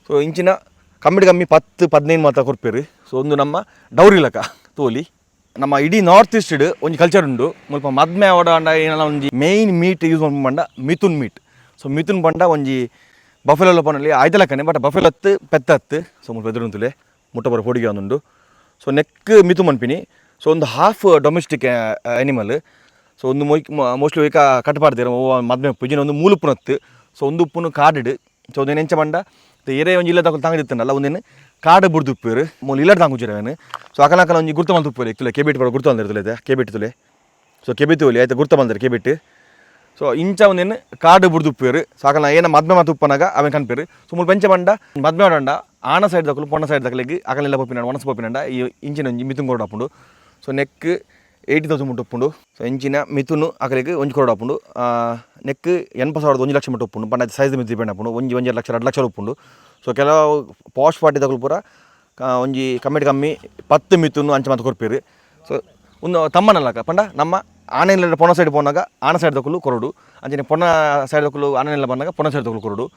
So ಇಂಚಿನ ಕಮ್ಮಿ 10-15 ಮಾತ ಕೊರ್ಪೇರು. ಸೊ ಒಂದು ನಮ್ಮ ಡೌರಿ ಲಕ ತೋಲಿ ನಮ್ಮ ಇಡೀ ನಾರ್ತ್ ಈಸ್ಟ್ ಒಂದು ಕಲ್ಚರ್ ಉಂಡು. ಮುಲ್ಪ ಮದ್ಮೆ ಆವಡ ಏನೆಲ್ಲ ಒಂಜಿ ಮೇಯ್ನ್ ಮೀಟ್ ಯೂಸ್ ಮಾಡ್ಕೊಂಡ ಮಿಥುನ್ ಮೀಟ್. ಸೊ ಮಿಥುನ್ ಪಂಡ ಒಂಜಿ ಬಫೆಲೋ ಪನಲ್ಲಿ ಆಯ್ತ ಲಕ್ಕನೆ ಬಟ್ ಬಫೆಲತ್ತು ಪೆತ್ತತ್ತು. ಸೊ ಮುಲ್ಪ ಎದುರುಂತುಲೆ ಮುಟ್ಟ ಬರ ಹೊಡಿಗೆ ಒಂದುಂಡು. ಸೊ ನೆಕ್ ಮಿಥುನ್ ಮನ್ಪಿನಿ. ಸೊ ಒಂದು ಹಾಫ್ ಡೊಮೆಸ್ಟಿಕ್ ಆ್ಯನಿಮಲ್. ಸೊ ಒಂದು ಮೋಸ್ಟ್ಲಿ ಒಯ್ಕ ಕಟ್ಟಪಾಡ್ತೀರ ಮದ್ಮೆ ಪುಜಿನ ಒಂದು ಮೂಲುಪ್ಪುನತ್ತು. ಸೊ ಒಂದು ಉಪ್ಪುನು ಕಾಡಿಡು. ಸೊ ಒಂದು ನೆಂಚ ಬಂಡ ಏರೇ ಒಂದು ಇಲ್ಲ ತಗೊಂಡು ತಂಗಿತ್ತಲ್ಲ ಒಂದೇನು ಕಾಡು ಬುಡ್ದು ಉಪ್ಪೇರು ಮೂಲ ಇಲ್ಲಡ್ ತಂಗುಚಿರವೇನು. ಸೊ ಅಕಲಕಲ ಒಂಜಿ ಗುರ್ತ ಬಂದು ಉಪ್ಪೇರು ಇತ್ತಲೆ ಕೆಬಿಟ್ಟು ಬರೋ ಗುರ್ತ ಬಂದಿರ್ತಲೆ ಕೆಬಿಟ್ಟು ತುಲೆ. ಸೊ ಕೆಬಿತ್ತು ಒಲಿ ಆಯ್ತು ಗುರ್ತ ಬಂದರೆ ಕೆಬಿಟ್ಟು. ಸೊ ಇಂಚ ಒಂದೇನು ಕಾಡು ಬುಡ್ದು ಉಪ್ಪೇರು. ಸೊ ಅಕಲ ಏನ ಮದ್ಮೆ ಮತ್ತು ಉಪ್ಪನಾಗ ಅವನ್ ಕನ್ಪೇರು. ಸೊ ಮೂಲ ಪಂಚ ಬಂಡ ಮದ್ಮೆ ಮಾಡಂಡ ಆಣ ಸೈಡ್ ದಕ್ಕಲು ಪೊಣ್ಣ ಸೈಡ್ ದಕ್ಕಲಿಗೆ ಅಕಲೆಲ್ಲ ಪೊಪ್ಪಿನ ಒಣಸ ಪೊಪ್ಪಿನಂಡ ಈ ಇಂಚಿನ ಒಂಜಿ ಮಿಥುನ್ ಕೊರಡು ಹಾಪುಂಡು. ಸೊ ನೆಕ್ 80,000 ಮುಟ್ಟು ಉಪ್ಪುಂಡು. ಸೊ ಇಂಚಿನ ಮಿಥುನು ಅಕಲಿಗೆ ಒಂಜಿ ಕೊರಡು ಹಾಪುಂಡು. ನೆಕ್ 80,000 1 ಲಕ್ಷ ಮುಟ್ಟು ಉಪ್ಪುಂಡು. ಪಂಡ ಸೈಜ್ ಮಿತಿ ಡಿಪೆಂಡ್ ಹಾಪುಂಡು. 1 ಲಕ್ಷ 2 ಲಕ್ಷ ಉಪ್ಪುಂಡು. ಸೊ ಕೆಲವು ಪಾಶ್ ಪಾರ್ಟಿ ತಗೊಳ್ಳು ಪೂರ ಒಂಜಿ ಕಮ್ಮಿ 10 ಮಿಥುನು ಅಂಚ ಮಾತು ಕೊರ್ಪೇರು. ಸೊ ಒಂದು ತಮ್ಮನಲ್ಲಕ ಪಂಡ ನಮ್ಮ ಆನೆಲ್ಲ ಪೊಣ ಸೈಡ್ ಪೋನಾಗ ಆನ ಸೈಡ್ ತಗೊಳ್ಳು ಕೊರಡು ಅಂಚನೆ ಪೊಣ ಸೈಡ್ ತಗೊಳ್ಳು ಆನೆಲ್ಲ ಬಂದಾಗ ಪೊಣ ಸೈಡ್ ತಗೊಳ್ಳು ಕೊರಡು.